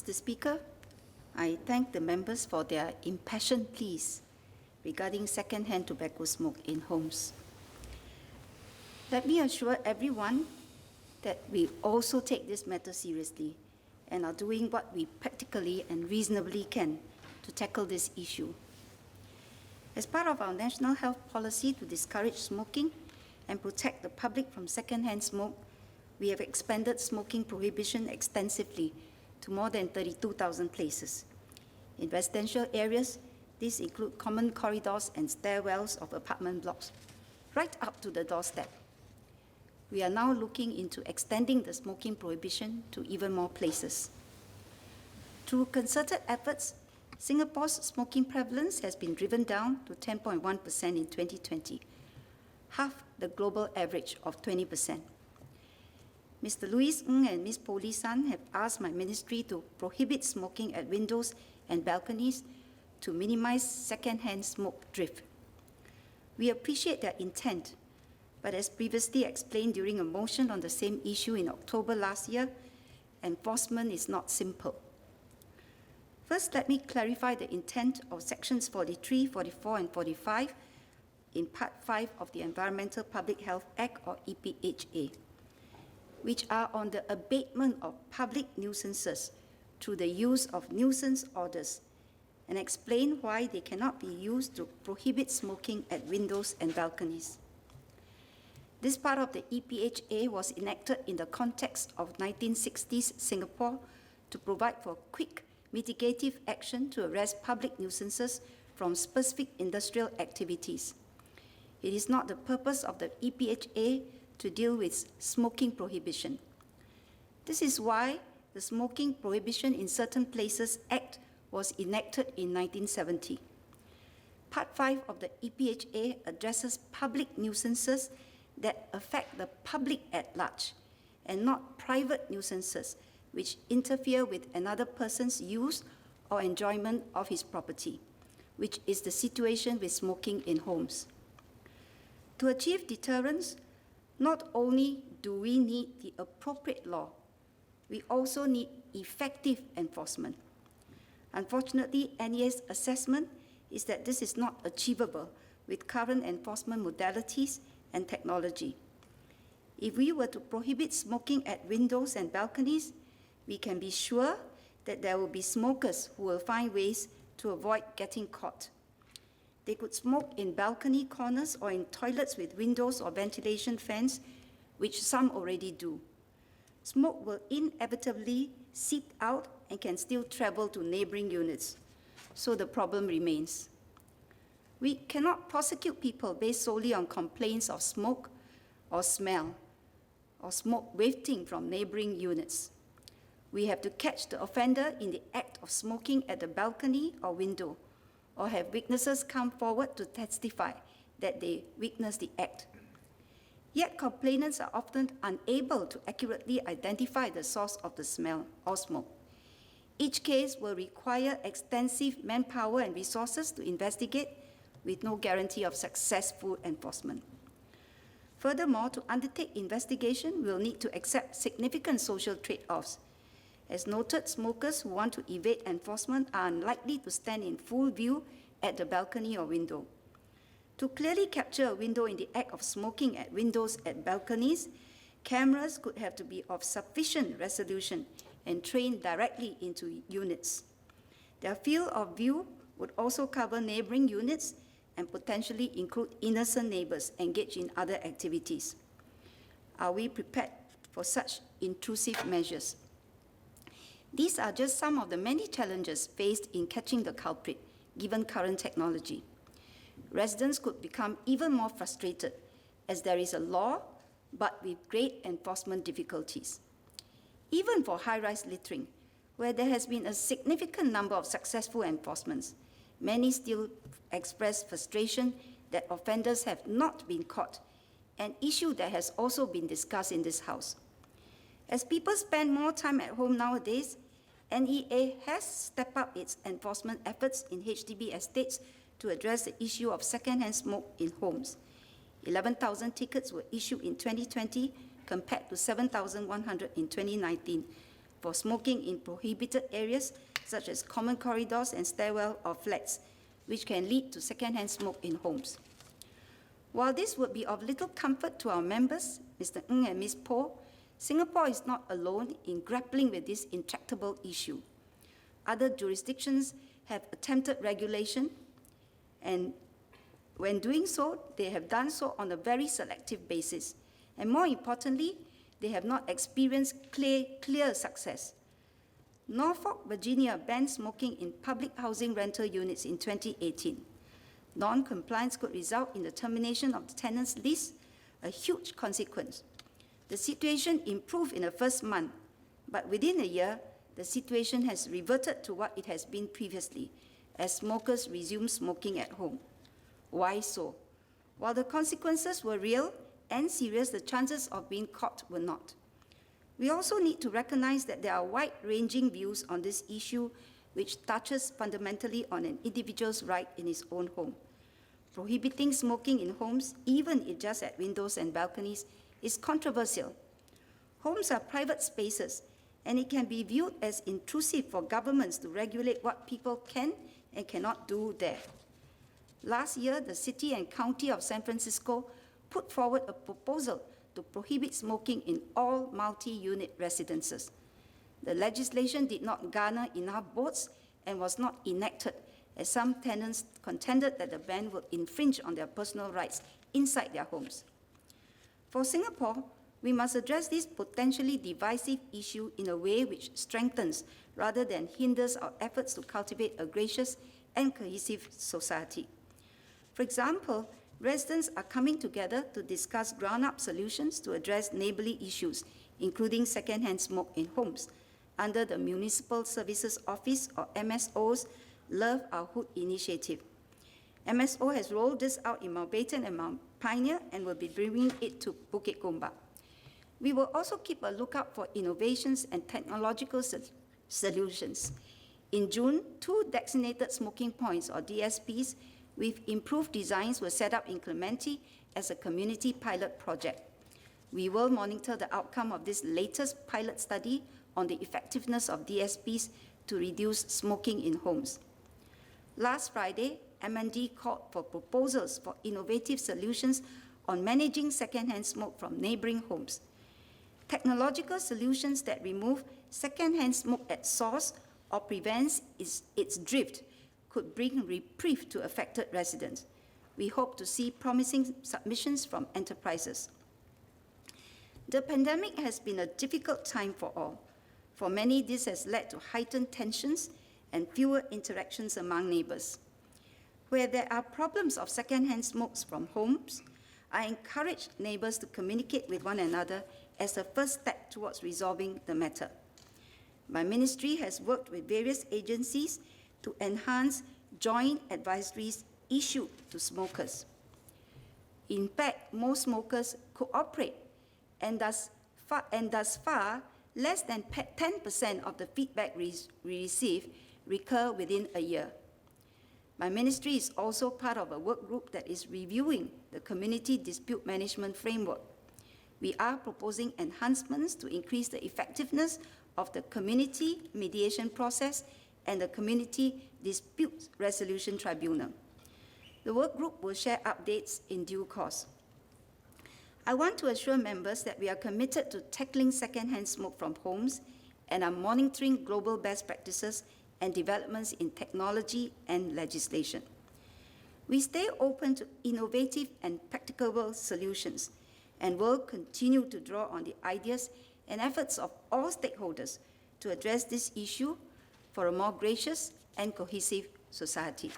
Mr. Speaker, I thank the members for their impassioned pleas regarding second-hand tobacco smoke in homes. Let me assure everyone that we also take this matter seriously and are doing what we practically and reasonably can to tackle this issue. As part of our national health policy to discourage smoking and protect the public from second-hand smoke, we have expanded smoking prohibition extensively to more than 32,000 places. In residential areas, these include common corridors and stairwells of apartment blocks, right up to the doorstep. We are now looking into extending the smoking prohibition to even more places. Through concerted efforts, Singapore's smoking prevalence has been driven down to 10.1% in 2020, half the global average of 20%. Mr. Louis Ng and Ms. Polly San have asked my ministry to prohibit smoking at windows and balconies to minimize second-hand smoke drift. We appreciate their intent, but as previously explained during a motion on the same issue in October last year, enforcement is not simple. First, let me clarify the intent of Sections 43, 44, and 45 in Part 5 of the Environmental Public Health Act, or EPHA, which are on the abatement of public nuisances through the use of nuisance orders, and explain why they cannot be used to prohibit smoking at windows and balconies. This part of the EPHA was enacted in the context of 1960s Singapore to provide for quick mitigative action to arrest public nuisances from specific industrial activities. It is not the purpose of the EPHA to deal with smoking prohibition. This is why the Smoking Prohibition in Certain Places Act was enacted in 1970. Part 5 of the EPHA addresses public nuisances that affect the public at large and not private nuisances which interfere with another person's use or enjoyment of his property, which is the situation with smoking in homes. To achieve deterrence, not only do we need the appropriate law, we also need effective enforcement. Unfortunately, NEA's assessment is that this is not achievable with current enforcement modalities and technology. If we were to prohibit smoking at windows and balconies, we can be sure that there will be smokers who will find ways to avoid getting caught. They could smoke in balcony corners or in toilets with windows or ventilation fans, which some already do. Smoke will inevitably seep out and can still travel to neighboring units, so the problem remains. We cannot prosecute people based solely on complaints of smoke or smell or smoke wafting from neighboring units. We have to catch the offender in the act of smoking at the balcony or window, or have witnesses come forward to testify that they witnessed the act. Yet complainants are often unable to accurately identify the source of the smell or smoke. Each case will require extensive manpower and resources to investigate, with no guarantee of successful enforcement. Furthermore, to undertake investigation, we'll need to accept significant social trade-offs. As noted, smokers who want to evade enforcement are unlikely to stand in full view at the balcony or window. To clearly capture a window in the act of smoking at windows and balconies, cameras could have to be of sufficient resolution and trained directly into units. Their field of view would also cover neighboring units and potentially include innocent neighbors engaged in other activities. Are we prepared for such intrusive measures? These are just some of the many challenges faced in catching the culprit, given current technology. Residents could become even more frustrated as there is a law, but with great enforcement difficulties. Even for high-rise littering, where there has been a significant number of successful enforcements, many still express frustration that offenders have not been caught, an issue that has also been discussed in this House. As people spend more time at home nowadays, NEA has stepped up its enforcement efforts in HDB estates to address the issue of second-hand smoke in homes. 11,000 tickets were issued in 2020 compared to 7,100 in 2019 for smoking in prohibited areas such as common corridors and stairwell of flats, which can lead to second-hand smoke in homes. While this would be of little comfort to our members, Mr. Ng and Ms. Po, Singapore is not alone in grappling with this intractable issue. Other jurisdictions have attempted regulation, and when doing so, they have done so on a very selective basis. And more importantly, they have not experienced clear success. Norfolk, Virginia banned smoking in public housing rental units in 2018. Non-compliance could result in the termination of the tenant's lease, a huge consequence. The situation improved in the first month, but within a year, the situation has reverted to what it has been previously, as smokers resume smoking at home. Why so? While the consequences were real and serious, the chances of being caught were not. We also need to recognize that there are wide-ranging views on this issue which touches fundamentally on an individual's right in his own home. Prohibiting smoking in homes, even if just at windows and balconies, is controversial. Homes are private spaces, and it can be viewed as intrusive for governments to regulate what people can and cannot do there. Last year, the City and County of San Francisco put forward a proposal to prohibit smoking in all multi-unit residences. The legislation did not garner enough votes and was not enacted, as some tenants contended that the ban would infringe on their personal rights inside their homes. For Singapore, we must address this potentially divisive issue in a way which strengthens rather than hinders our efforts to cultivate a gracious and cohesive society. For example, residents are coming together to discuss ground-up solutions to address neighborly issues, including second-hand smoke in homes, under the Municipal Services Office, or MSO's, Love Our Hood initiative. MSO has rolled this out in Mountbatten and Mount Pioneer and will be bringing it to Bukit Gombak. We will also keep a lookout for innovations and technological solutions. In June, 2 designated smoking points, or DSPs, with improved designs were set up in Clementi as a community pilot project. We will monitor the outcome of this latest pilot study on the effectiveness of DSPs to reduce smoking in homes. Last Friday, M&D called for proposals for innovative solutions on managing second-hand smoke from neighboring homes. Technological solutions that remove second-hand smoke at source or prevents its drift could bring reprieve to affected residents. We hope to see promising submissions from enterprises. The pandemic has been a difficult time for all. For many, this has led to heightened tensions and fewer interactions among neighbors. Where there are problems of second-hand smokes from homes, I encourage neighbors to communicate with one another as a first step towards resolving the matter. My ministry has worked with various agencies to enhance joint advisories issued to smokers. In fact, most smokers cooperate, and thus far, less than 10% of the feedback we receive recur within a year. My ministry is also part of a work group that is reviewing the Community Dispute Management Framework. We are proposing enhancements to increase the effectiveness of the community mediation process and the Community Dispute Resolution Tribunal. The work group will share updates in due course. I want to assure members that we are committed to tackling second-hand smoke from homes and are monitoring global best practices and developments in technology and legislation. We stay open to innovative and practicable solutions and will continue to draw on the ideas and efforts of all stakeholders to address this issue for a more gracious and cohesive society.